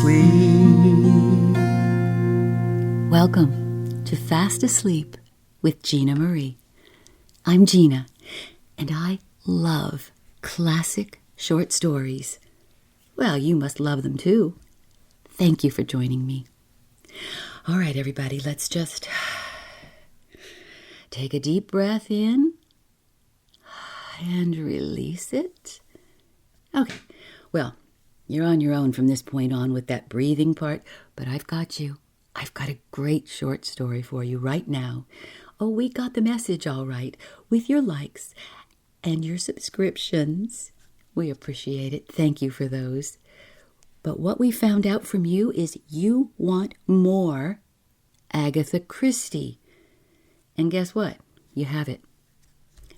sweet. Welcome to Fast Asleep with Gina Marie. I'm Gina, and I love classic short stories. Well, you must love them too. Thank you for joining me. All right, everybody, let's just take a deep breath in and release it. Okay, well, you're on your own from this point on with that breathing part, but I've got you. I've got a great short story for you right now. Oh, we got the message all right with your likes and your subscriptions. We appreciate it. Thank you for those. But what we found out from you is you want more Agatha Christie. And guess what? You have it.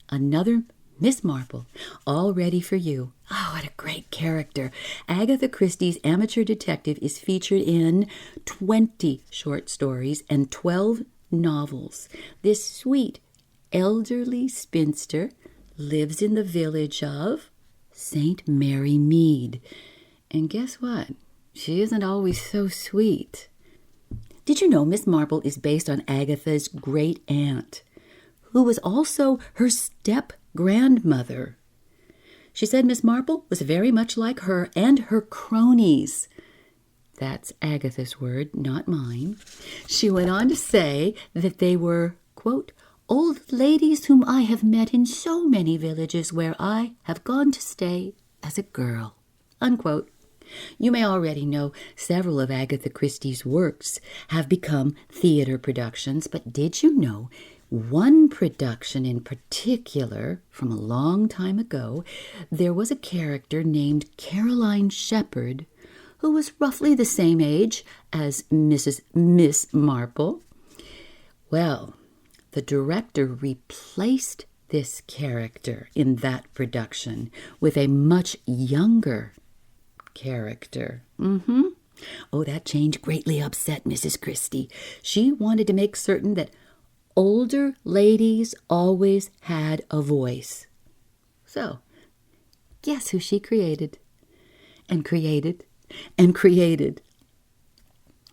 Another Miss Marple, all ready for you. Oh, what a great character. Agatha Christie's amateur detective is featured in 20 short stories and 12 novels. This sweet, elderly spinster lives in the village of St. Mary Mead. And guess what? She isn't always so sweet. Did you know Miss Marple is based on Agatha's great aunt, who was also her step-grandmother? She said Miss Marple was very much like her and her cronies. That's Agatha's word, not mine. She went on to say that they were, quote, old ladies whom I have met in so many villages where I have gone to stay as a girl, unquote. You may already know several of Agatha Christie's works have become theater productions, but did you know one production in particular, from a long time ago, there was a character named Caroline Shepherd, who was roughly the same age as Miss Marple? Well, the director replaced this character in that production with a much younger character. Oh, that change greatly upset Mrs. Christie. She wanted to make certain that older ladies always had a voice. So, guess who she created? And created and created.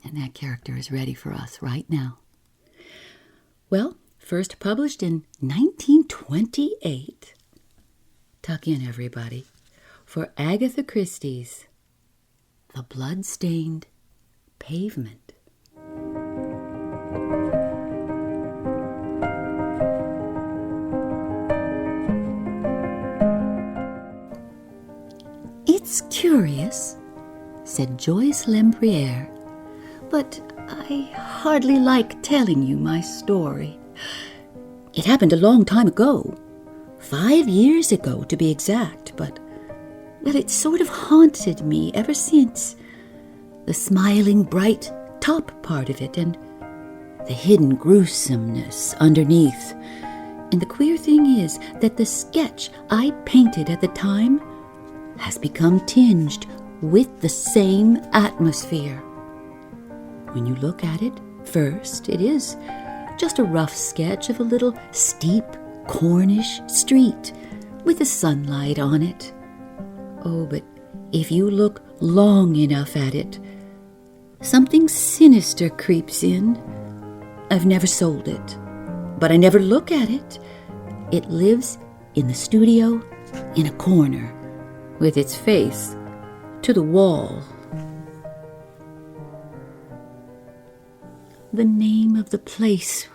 And that character is ready for us right now. Well, first published in 1928. Tuck in, everybody, for Agatha Christie's The Bloodstained Pavement. It's curious, said Joyce Lempriere, but I hardly like telling you my story. It happened a long time ago, 5 years ago to be exact, but well, it sort of haunted me ever since. The smiling, bright top part of it and the hidden gruesomeness underneath. And the queer thing is that the sketch I painted at the time has become tinged with the same atmosphere. When you look at it, first, it is just a rough sketch of a little steep Cornish street with the sunlight on it. Oh, but if you look long enough at it, something sinister creeps in. I've never sold it, but I never look at it. It lives in the studio in a corner with its face to the wall. The name of the place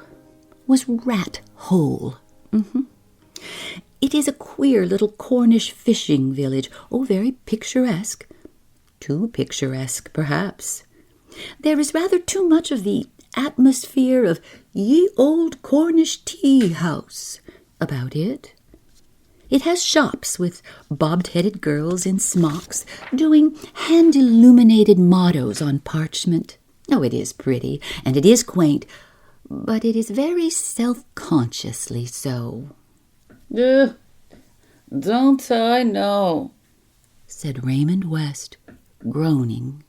was Rat Hole. It is a queer little Cornish fishing village. Oh, very picturesque. Too picturesque, perhaps. There is rather too much of the atmosphere of ye old Cornish tea house about it. It has shops with bobbed-headed girls in smocks doing hand-illuminated mottos on parchment. Oh, it is pretty, and it is quaint, but it is very self-consciously so. Don't I know, said Raymond West, groaning.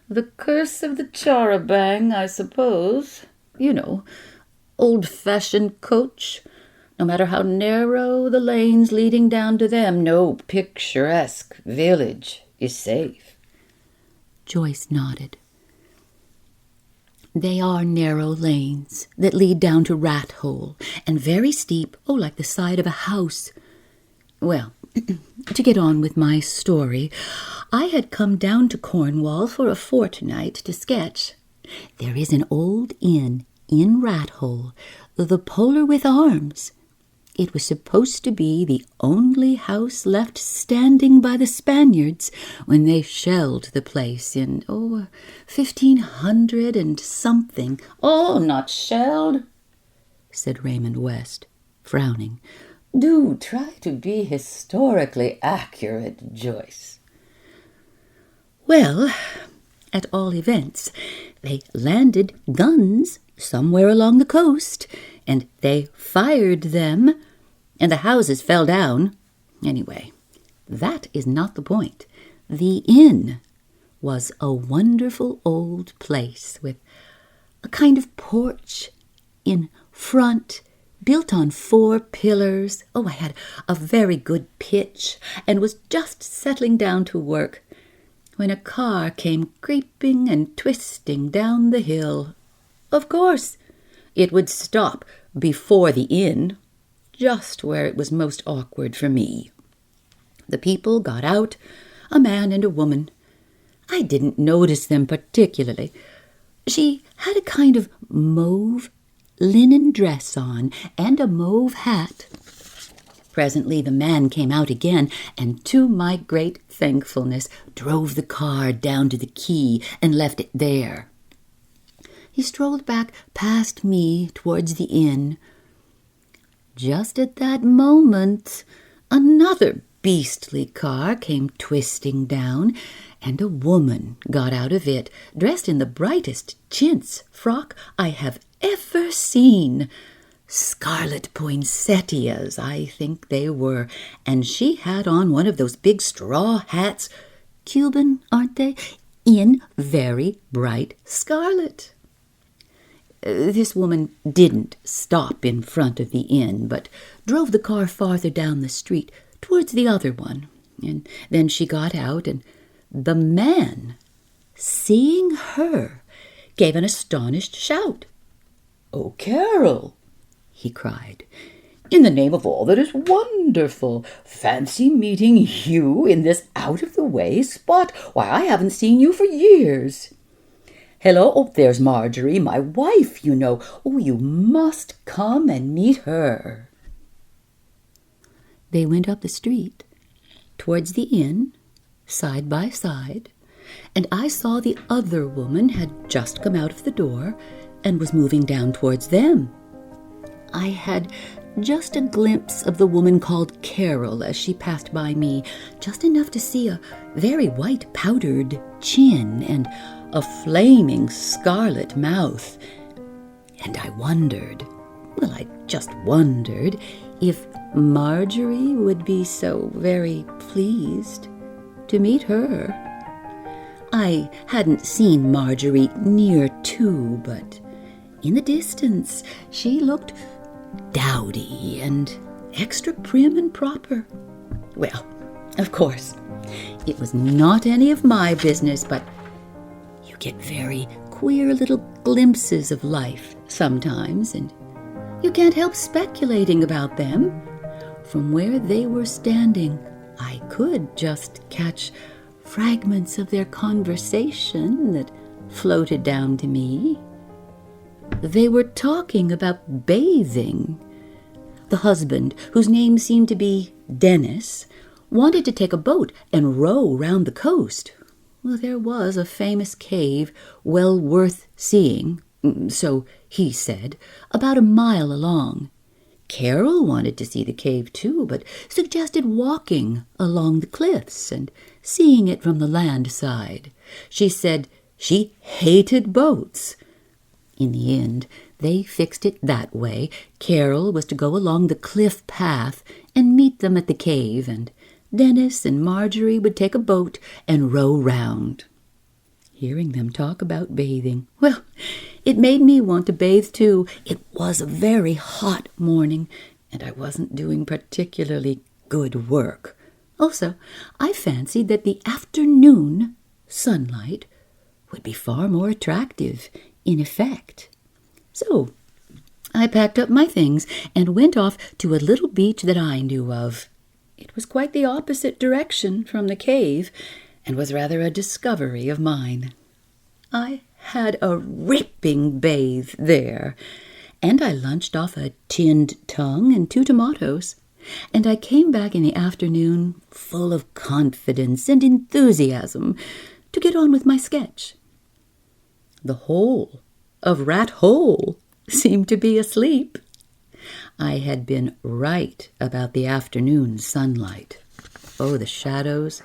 The curse of the char-a-bang, I suppose. You know, old-fashioned coach. No matter how narrow the lanes leading down to them, no picturesque village is safe. Joyce nodded. They are narrow lanes that lead down to Rat Hole, and very steep, like the side of a house. Well, to get on with my story, I had come down to Cornwall for a fortnight to sketch. There is an old inn in Rat Hole, the Polar with Arms. It was supposed to be the only house left standing by the Spaniards when they shelled the place in, 1500 and something. "Oh, not shelled," said Raymond West, frowning. "Do try to be historically accurate, Joyce." Well, at all events, they landed guns somewhere along the coast, and they fired them, and the houses fell down. Anyway, that is not the point. The inn was a wonderful old place with a kind of porch in front, built on 4 pillars. I had a very good pitch and was just settling down to work when a car came creeping and twisting down the hill. Of course, it would stop before the inn, just where it was most awkward for me. The people got out, a man and a woman. I didn't notice them particularly. She had a kind of mauve linen dress on and a mauve hat. Presently the man came out again, and to my great thankfulness drove the car down to the quay and left it there. He strolled back past me towards the inn. Just at that moment, another beastly car came twisting down, and a woman got out of it, dressed in the brightest chintz frock I have ever seen. Scarlet poinsettias, I think they were, and she had on one of those big straw hats, Cuban, aren't they, in very bright scarlet. This woman didn't stop in front of the inn, but drove the car farther down the street towards the other one, and then she got out, and the man, seeing her, gave an astonished shout. "Oh, Carol!" he cried. "In the name of all that is wonderful, fancy meeting you in this out-of-the-way spot. Why, I haven't seen you for years. Hello, there's Marjorie, my wife, you know. You must come and meet her." They went up the street, towards the inn, side by side, and I saw the other woman had just come out of the door and was moving down towards them. I had just a glimpse of the woman called Carol as she passed by me, just enough to see a very white powdered chin and a flaming scarlet mouth. And I wondered, I just wondered, if Marjorie would be so very pleased to meet her. I hadn't seen Marjorie near to, but in the distance she looked dowdy and extra prim and proper. Well, of course, it was not any of my business, but you get very queer little glimpses of life sometimes, and you can't help speculating about them. From where they were standing, I could just catch fragments of their conversation that floated down to me. They were talking about bathing. The husband, whose name seemed to be Dennis, wanted to take a boat and row round the coast. Well, there was a famous cave well worth seeing, so he said, about a mile along. Carol wanted to see the cave too, but suggested walking along the cliffs and seeing it from the land side. She said she hated boats. In the end, they fixed it that way. Carol was to go along the cliff path and meet them at the cave, and Dennis and Marjorie would take a boat and row round. Hearing them talk about bathing, well, it made me want to bathe too. It was a very hot morning, and I wasn't doing particularly good work. Also, I fancied that the afternoon sunlight would be far more attractive in effect. So I packed up my things and went off to a little beach that I knew of. It was quite the opposite direction from the cave, and was rather a discovery of mine. I had a ripping bathe there, and I lunched off a tinned tongue and 2 tomatoes, and I came back in the afternoon full of confidence and enthusiasm to get on with my sketch. The whole of Rat Hole seemed to be asleep. I had been right about the afternoon sunlight. Oh, the shadows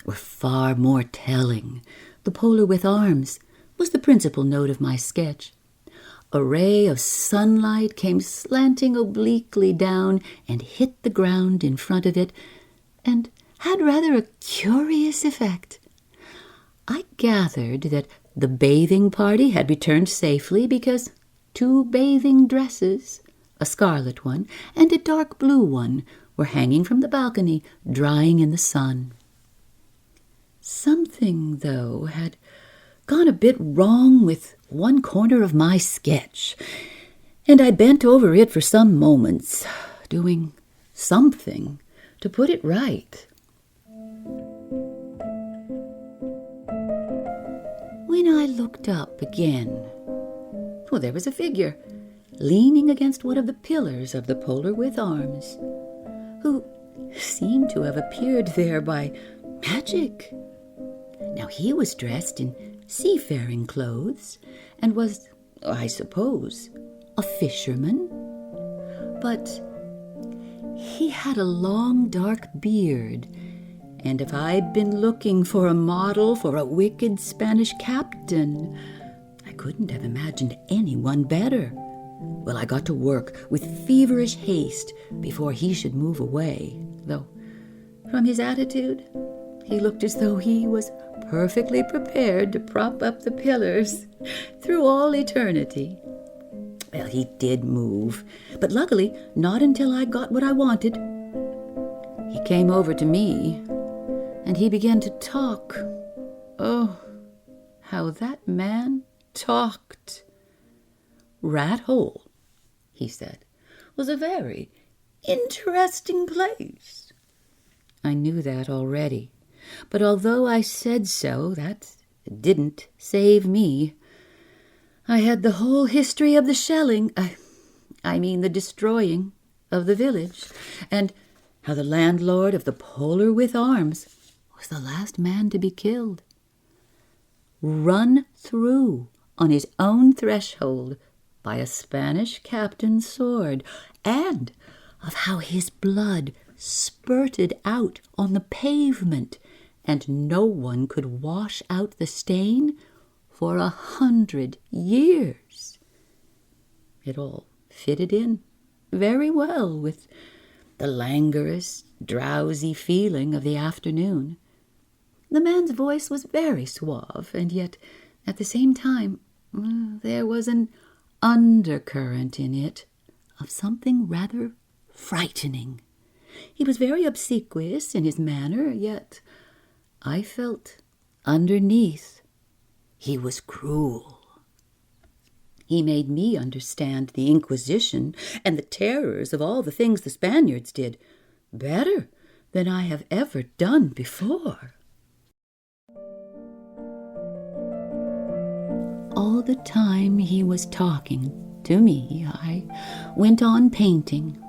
were far more telling. The polar with arms was the principal note of my sketch. A ray of sunlight came slanting obliquely down and hit the ground in front of it, and had rather a curious effect. I gathered that the bathing party had returned safely because 2 bathing dresses, a scarlet one and a dark blue one, were hanging from the balcony, drying in the sun. Something, though, had gone a bit wrong with one corner of my sketch, and I bent over it for some moments, doing something to put it right. When I looked up again, well, there was a figure leaning against one of the pillars of the polar with arms, who seemed to have appeared there by magic. Now, he was dressed in seafaring clothes, and was, I suppose, a fisherman. But he had a long dark beard, and if I'd been looking for a model for a wicked Spanish captain, I couldn't have imagined anyone better. Well, I got to work with feverish haste before he should move away, though from his attitude he looked as though he was perfectly prepared to prop up the pillars through all eternity. Well, he did move, but luckily not until I got what I wanted. He came over to me, and he began to talk. Oh, how that man talked! Rat Hole, he said, was a very interesting place. I knew that already, but although I said so, that didn't save me. I had the whole history of the shelling, I mean the destroying of the village, and how the landlord of the Polar with Arms was the last man to be killed. Run through on his own threshold by a Spanish captain's sword, and of how his blood spurted out on the pavement, and no one could wash out the stain for 100 years. It all fitted in very well with the languorous, drowsy feeling of the afternoon. The man's voice was very suave, and yet, at the same time, there was an undercurrent in it of something rather frightening. He was very obsequious in his manner, yet I felt underneath he was cruel. He made me understand the Inquisition and the terrors of all the things the Spaniards did better than I have ever done before. All the time he was talking to me, I went on painting,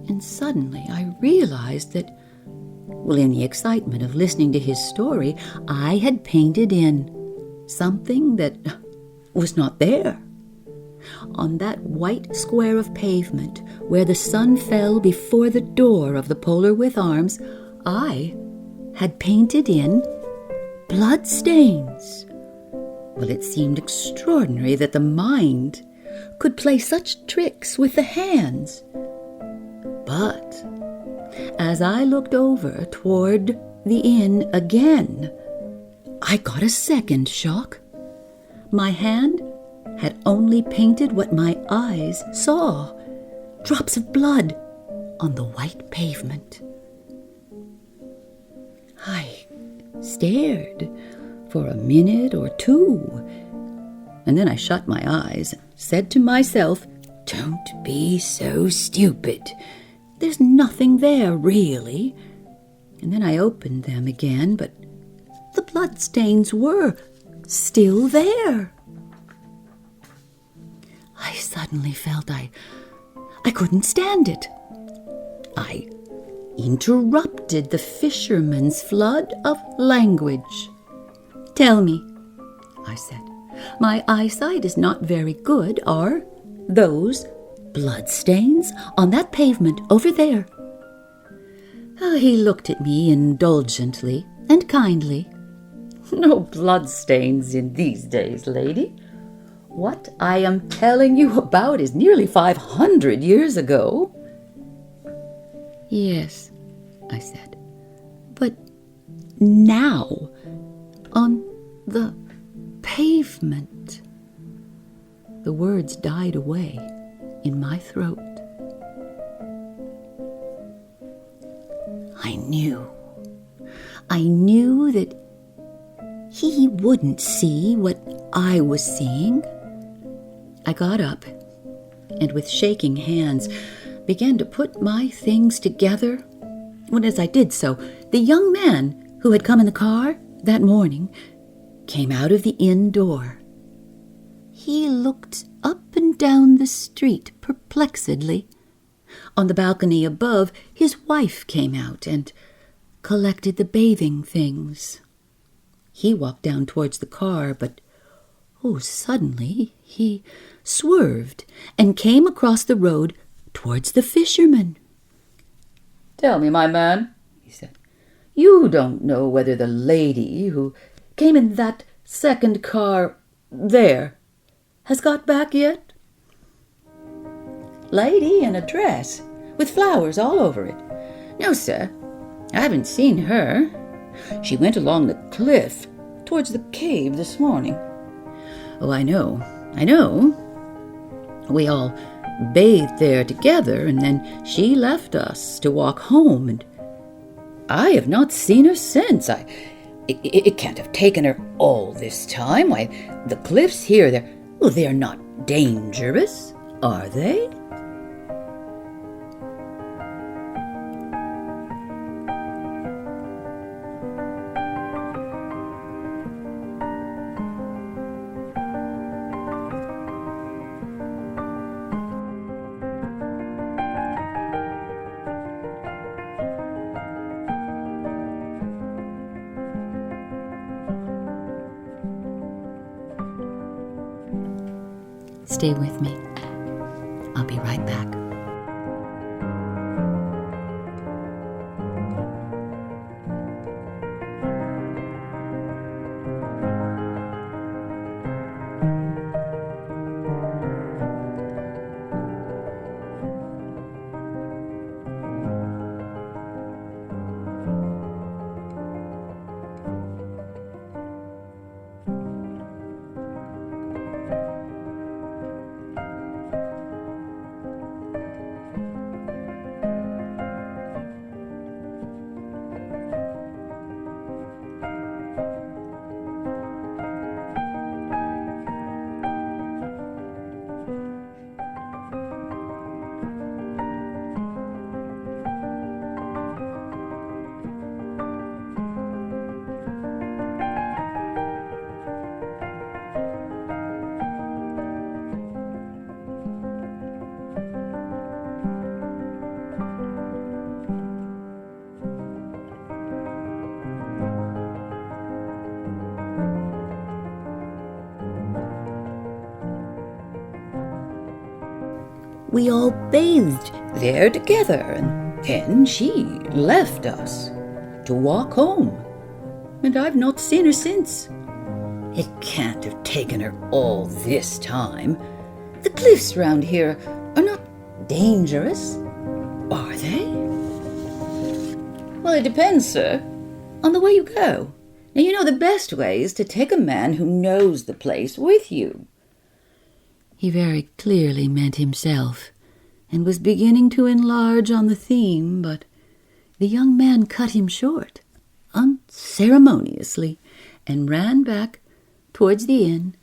and suddenly I realized that, well, in the excitement of listening to his story, I had painted in something that was not there. On that white square of pavement where the sun fell before the door of the Polar with Arms, I had painted in bloodstains. Well, it seemed extraordinary that the mind could play such tricks with the hands. But as I looked over toward the inn again, I got a second shock. My hand had only painted what my eyes saw, drops of blood on the white pavement. I stared, for a minute or two, and then I shut my eyes and said to myself, "Don't be so stupid. There's nothing there, really." And then I opened them again, but the bloodstains were still there. I suddenly felt I couldn't stand it. I interrupted the fisherman's flood of language. "Tell me," I said, "my eyesight is not very good. Are those bloodstains on that pavement over there?" He looked at me indulgently and kindly. "No bloodstains in these days, lady. What I am telling you about is nearly 500 years ago." "Yes," I said, "but now, on the pavement." The words died away in my throat. I knew that he wouldn't see what I was seeing. I got up and with shaking hands began to put my things together, when as I did so, the young man who had come in the car that morning came out of the inn door. He looked up and down the street perplexedly. On the balcony above, his wife came out and collected the bathing things. He walked down towards the car, but suddenly he swerved and came across the road towards the fisherman. "Tell me, my man," he said, "you don't know whether the lady who came in that second car there has got back yet?" "Lady in a dress with flowers all over it? No, sir, I haven't seen her. She went along the cliff towards the cave this morning." "Oh, I know. We all bathed there together, and then she left us to walk home, and I have not seen her since. It can't have taken her all this time. Why, the cliffs here, they're not dangerous, are they?" Stay with me. I'll be right back. We all bathed there together, and then she left us to walk home, and I've not seen her since. It can't have taken her all this time. The cliffs round here are not dangerous, are they? Well, it depends, sir, on the way you go. Now, you know the best way is to take a man who knows the place with you. He very clearly meant himself, and was beginning to enlarge on the theme, but the young man cut him short, unceremoniously, and ran back towards the inn,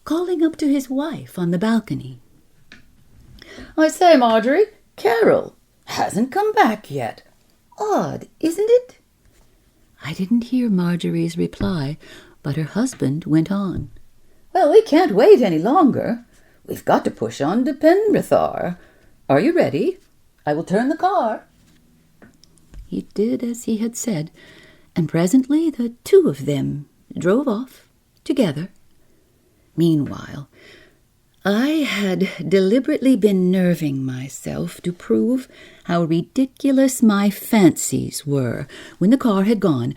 calling up to his wife on the balcony. "I say, Marjorie, Carol hasn't come back yet. Odd, isn't it?" I didn't hear Marjorie's reply, but her husband went on. "Well, we can't wait any longer. We've got to push on to Penrithar. Are you ready? I will turn the car." He did as he had said, and presently the two of them drove off together. Meanwhile, I had deliberately been nerving myself to prove how ridiculous my fancies were. When the car had gone,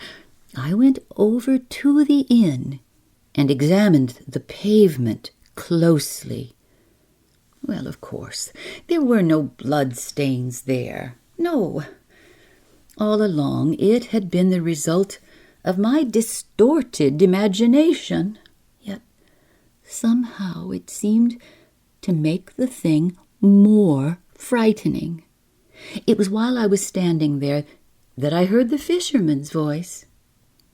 I went over to the inn and examined the pavement closely. Well, of course, there were no bloodstains there. No. All along it had been the result of my distorted imagination. Yet somehow it seemed to make the thing more frightening. It was while I was standing there that I heard the fisherman's voice.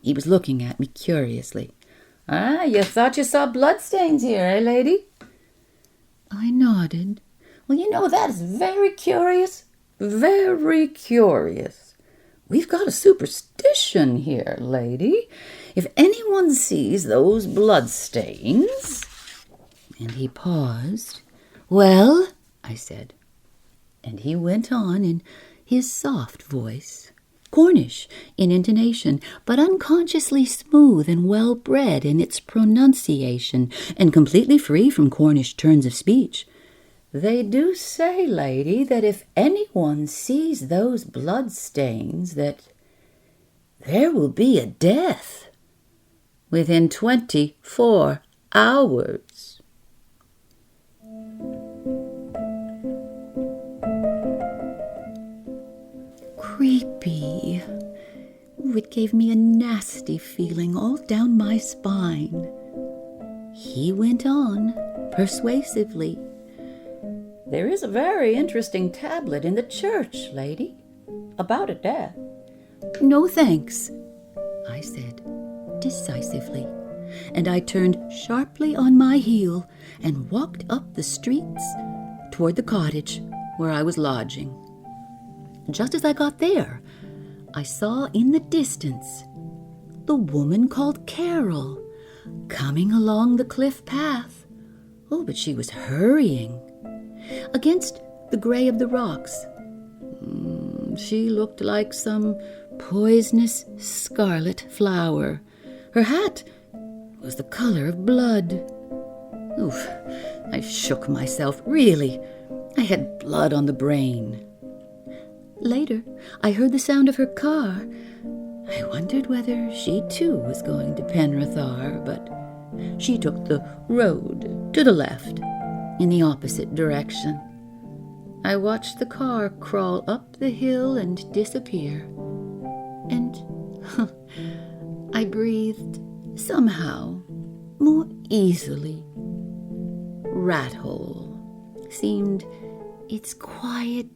He was looking at me curiously. "Ah, you thought you saw bloodstains here, eh, lady?" I nodded. "Well, you know, that is very curious. Very curious. We've got a superstition here, lady. If anyone sees those bloodstains—" And he paused. "Well," I said. And he went on in his soft voice, Cornish in intonation, but unconsciously smooth and well-bred in its pronunciation, and completely free from Cornish turns of speech. "They do say, lady, that if anyone sees those bloodstains, that there will be a death within 24 hours. Creepy. It gave me a nasty feeling all down my spine. He went on, persuasively. "There is a very interesting tablet in the church, lady, about a death." "No thanks," I said, decisively, and I turned sharply on my heel and walked up the streets toward the cottage where I was lodging. Just as I got there, I saw in the distance the woman called Carol coming along the cliff path. Oh, but she was hurrying. Against the gray of the rocks, she looked like some poisonous scarlet flower. Her hat was the color of blood. Oof, I shook myself. Really, I had blood on the brain. Later, I heard the sound of her car. I wondered whether she too was going to Penrithar, but she took the road to the left, in the opposite direction. I watched the car crawl up the hill and disappear, and I breathed somehow more easily. Rat Hole seemed its quiet,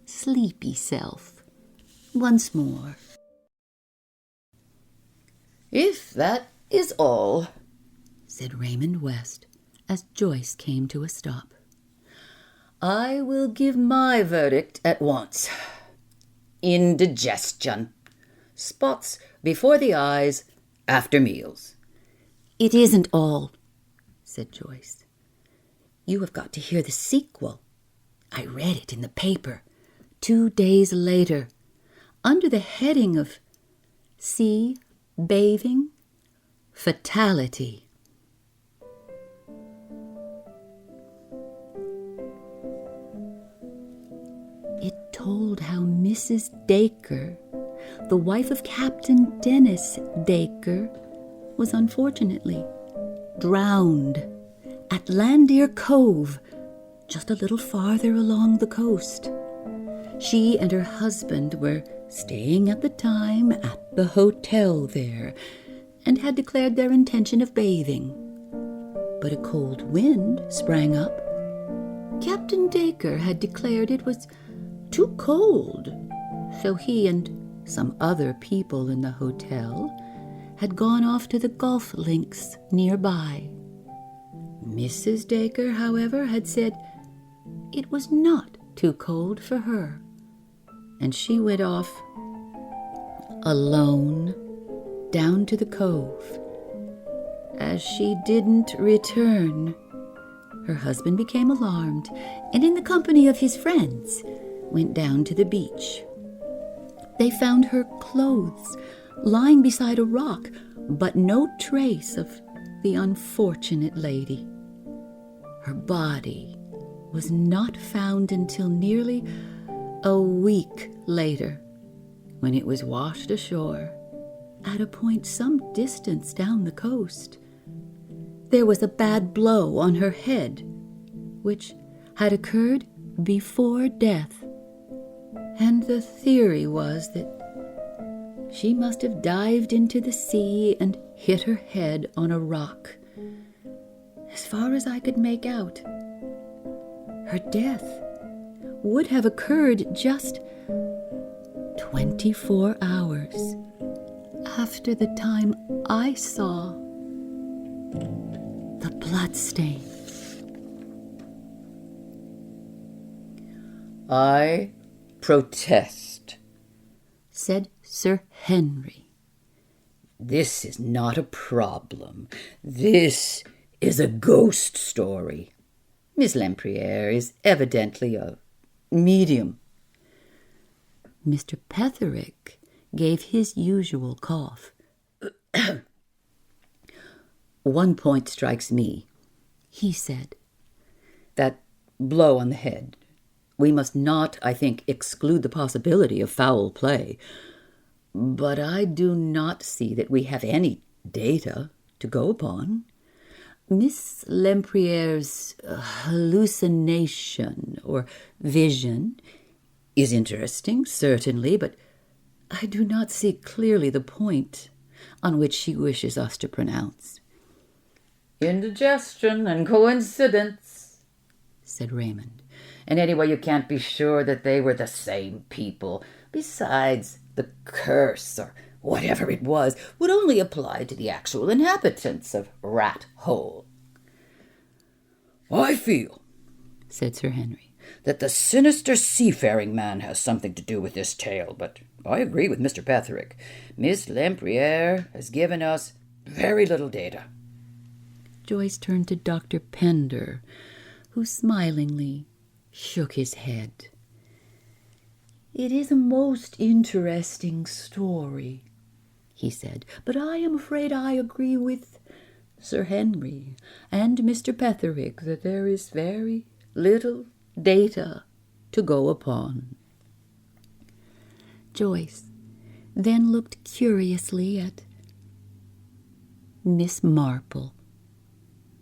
sleepy self once more. "If that is all," said Raymond West, as Joyce came to a stop, "I will give my verdict at once. Indigestion. Spots before the eyes after meals." "It isn't all," said Joyce. "You have got to hear the sequel. I read it in the paper 2 days later, under the heading of Sea Bathing Fatality." It told how Mrs. Dacre, the wife of Captain Dennis Dacre, was unfortunately drowned at Landier Cove, just a little farther along the coast. She and her husband were staying at the time at the hotel there, and had declared their intention of bathing. But a cold wind sprang up. Captain Dacre had declared it was too cold, so he and some other people in the hotel had gone off to the golf links nearby. Mrs. Dacre, however, had said it was not too cold for her, and she went off alone down to the cove. As she didn't return, her husband became alarmed, and in the company of his friends went down to the beach. They found her clothes lying beside a rock, but no trace of the unfortunate lady. Her body was not found until nearly a week later, when it was washed ashore at a point some distance down the coast. There was a bad blow on her head, which had occurred before death, and the theory was that she must have dived into the sea and hit her head on a rock. As far as I could make out, her death would have occurred just 24 hours after the time I saw the bloodstain. I protest, said Sir Henry. This is not a problem. This is a ghost story. Miss Lempriere is evidently a medium. Mr. Petherick gave his usual cough. One point strikes me, he said. That blow on the head. We must not, I think, exclude the possibility of foul play. But I do not see that we have any data to go upon. Miss Lempriere's hallucination or vision is interesting, certainly, but I do not see clearly the point on which she wishes us to pronounce. Indigestion and coincidence, said Raymond. And anyway, you can't be sure that they were the same people. Besides, the curse, or whatever it was, would only apply to the actual inhabitants of Rat Hole. I feel, said Sir Henry, that the sinister seafaring man has something to do with this tale, but I agree with Mr. Petherick. Miss Lempriere has given us very little data. Joyce turned to Dr. Pender, who smilingly shook his head. It is a most interesting story, he said, but I am afraid I agree with Sir Henry and Mr. Petherick that there is very little data to go upon. Joyce then looked curiously at Miss Marple,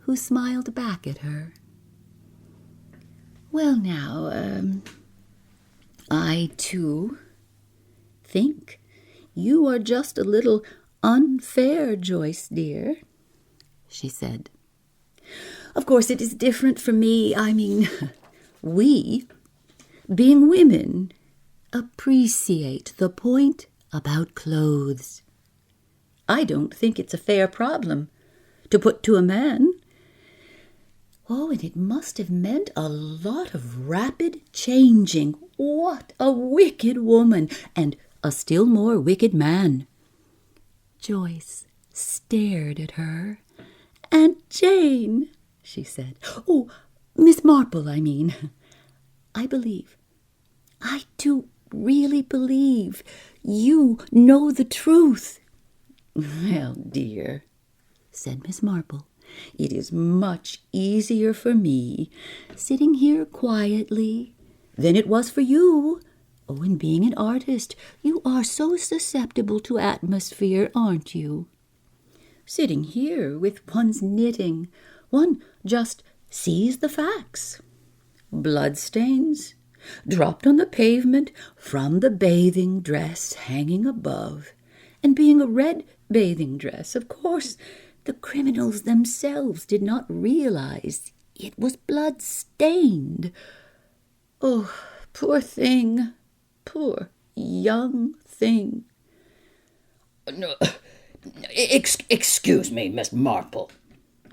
who smiled back at her. Well, now, I, too, think you are just a little unfair, Joyce, dear, she said. Of course, it is different for me. I mean, we, being women, appreciate the point about clothes. I don't think it's a fair problem to put to a man. Oh, and it must have meant a lot of rapid changing. What a wicked woman, and a still more wicked man. Joyce stared at her. Aunt Jane, she said. Oh, Miss Marple, I mean. I do really believe you know the truth. Well, dear, said Miss Marple, it is much easier for me sitting here quietly than it was for you. Oh, and being an artist, you are so susceptible to atmosphere, aren't you? Sitting here with one's knitting, one just sees the facts. Bloodstains dropped on the pavement from the bathing dress hanging above, and being a red bathing dress, of course, the criminals themselves did not realize it was blood-stained. Oh, poor thing, poor young thing. Excuse me, Miss Marple,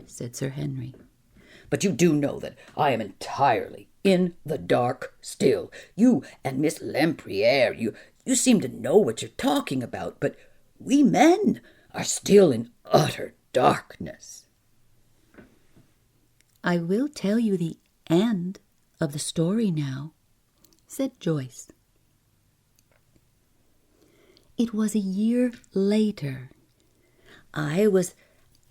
said Sir Henry. but you do know that I am entirely in the dark still. You and Miss Lempriere, you seem to know what you're talking about, but we men are still in utter darkness. I will tell you the end of the story now, said Joyce. It was a year later. I was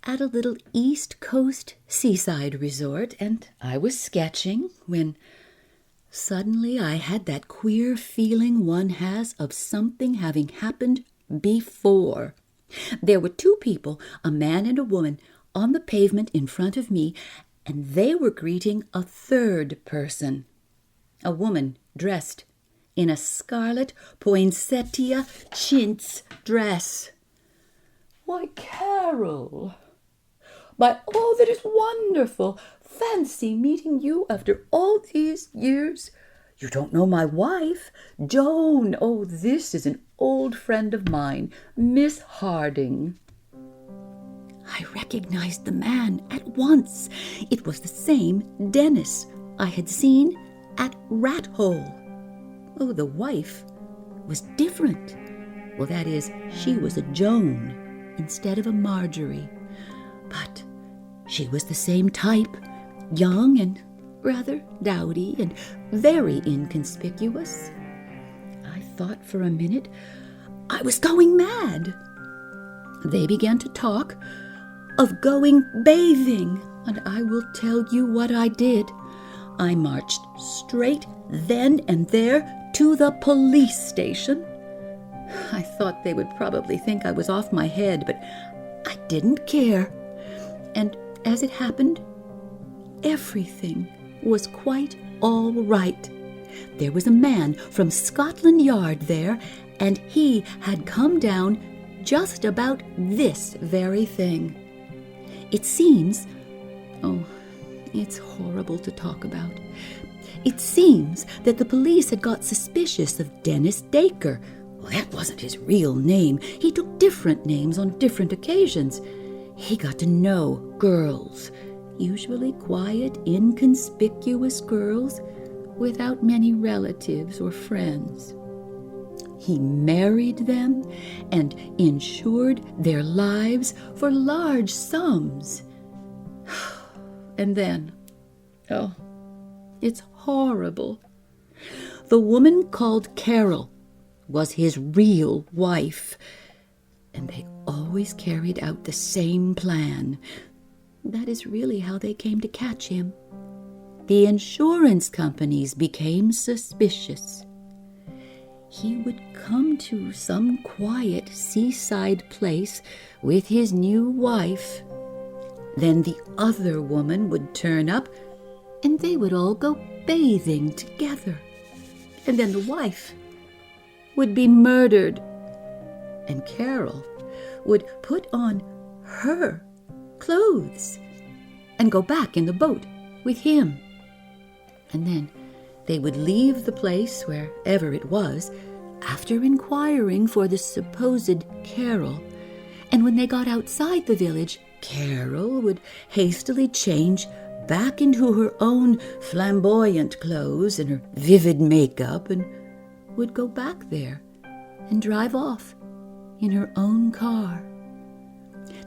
at a little East Coast seaside resort, and I was sketching when suddenly I had that queer feeling one has of something having happened before. There were two people, a man and a woman, on the pavement in front of me, and they were greeting a third person, a woman dressed in a scarlet poinsettia chintz dress. Why, Carol, by all that is wonderful, fancy meeting you after all these years. You don't know my wife, Joan. Oh, this is an old friend of mine, Miss Harding. I recognized the man at once. It was the same Dennis I had seen at Rat Hole. Oh, the wife was different. Well, that is, she was a Joan instead of a Marjorie. But she was the same type, young and rather dowdy and very inconspicuous. I thought for a minute I was going mad. They began to talk of going bathing, and I will tell you what I did. I marched straight then and there to the police station. I thought they would probably think I was off my head, but I didn't care. And as it happened, everything was quite all right. There was a man from Scotland Yard there, and he had come down just about this very thing. It seems, it's horrible to talk about. It seems that the police had got suspicious of Dennis Dacre. Well, that wasn't his real name. He took different names on different occasions. He got to know girls, usually quiet, inconspicuous girls without many relatives or friends. He married them and insured their lives for large sums. And then, it's horrible. The woman called Carol was his real wife, and they always carried out the same plan. That is really how they came to catch him. The insurance companies became suspicious. He would come to some quiet seaside place with his new wife. Then the other woman would turn up, and they would all go bathing together. And then the wife would be murdered, and Carol would put on her clothes and go back in the boat with him. And then they would leave the place, wherever it was, after inquiring for the supposed Carol. And when they got outside the village, Carol would hastily change back into her own flamboyant clothes and her vivid makeup, and would go back there and drive off in her own car.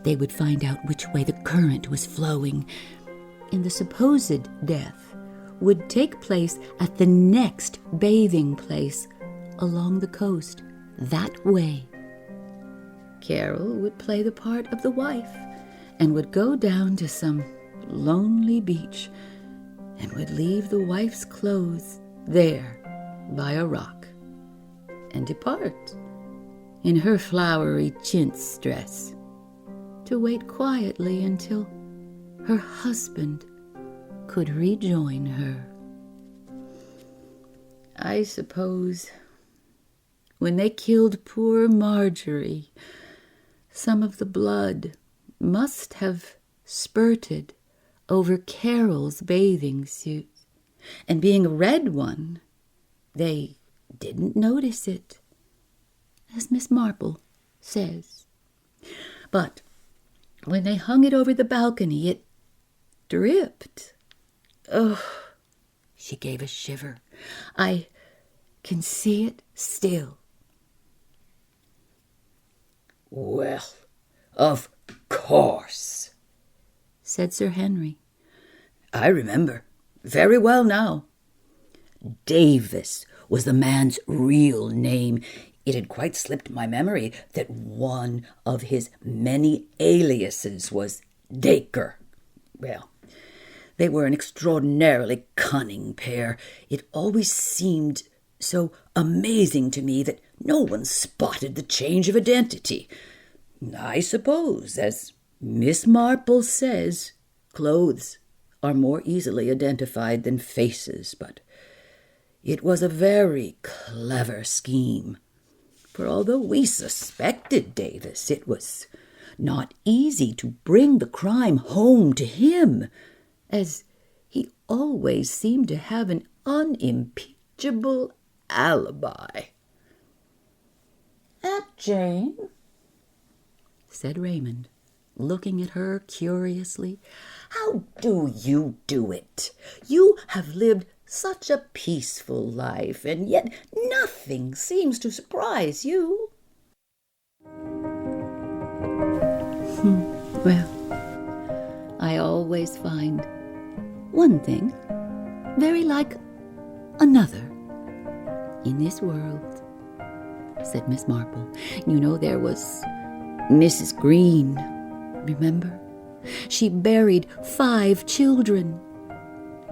They would find out which way the current was flowing, and the supposed death would take place at the next bathing place along the coast, that way. Carol would play the part of the wife and would go down to some lonely beach and would leave the wife's clothes there by a rock and depart in her flowery chintz dress to wait quietly until her husband could rejoin her. I suppose when they killed poor Marjorie, some of the blood must have spurted over Carol's bathing suit, and being a red one, they didn't notice it, as Miss Marple says. But when they hung it over the balcony, it dripped. Oh, she gave a shiver. I can see it still. Well, of course, said Sir Henry. I remember very well now. Davis was the man's real name. It had quite slipped my memory that one of his many aliases was Dacre. Well, they were an extraordinarily cunning pair. It always seemed so amazing to me that no one spotted the change of identity. I suppose, as Miss Marple says, clothes are more easily identified than faces, but it was a very clever scheme. For although we suspected Davis, it was not easy to bring the crime home to him, as he always seemed to have an unimpeachable alibi. Aunt Jane, said Raymond, looking at her curiously, how do you do it? You have lived such a peaceful life, and yet nothing seems to surprise you. Well, I always find one thing very like another in this world, said Miss Marple. You know, there was Mrs. Green, remember? She buried 5 children,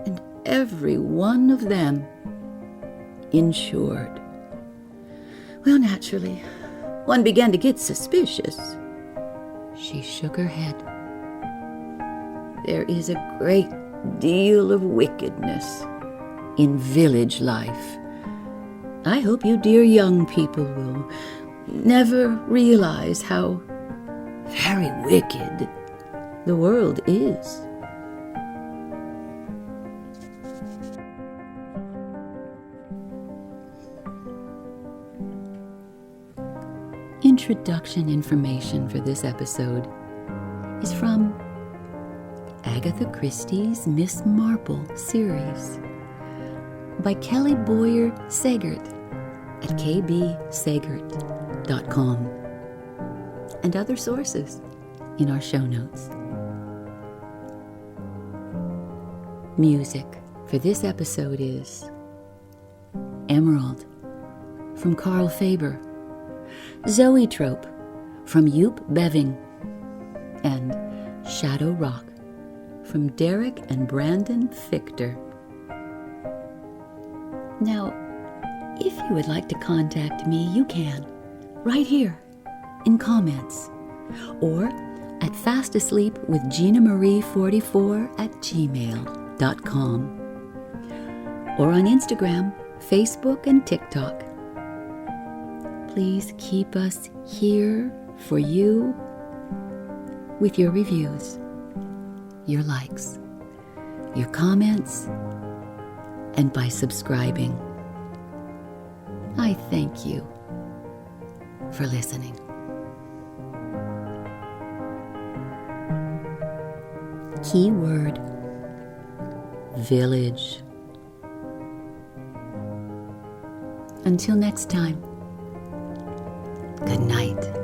and every one of them insured. Well, naturally, one began to get suspicious. She shook her head. There is a great deal of wickedness in village life. I hope you dear young people will never realize how very wicked the world is. Introduction information for this episode is from Agatha Christie's Miss Marple series by Kelly Boyer Sagert at kbsagert.com, and other sources in our show notes. Music for this episode is Emerald from Carl Faber, Zoetrope from Joop Beving, and Shadow Rock from Derek and Brandon Fichter. Now, if you would like to contact me, you can, right here in comments, or at fastasleepwithginamarie44@gmail.com, or on Instagram, Facebook, and TikTok. Please keep us here for you with your reviews, your likes, your comments, and by subscribing. I thank you for listening. Keyword: village. Until next time, good night.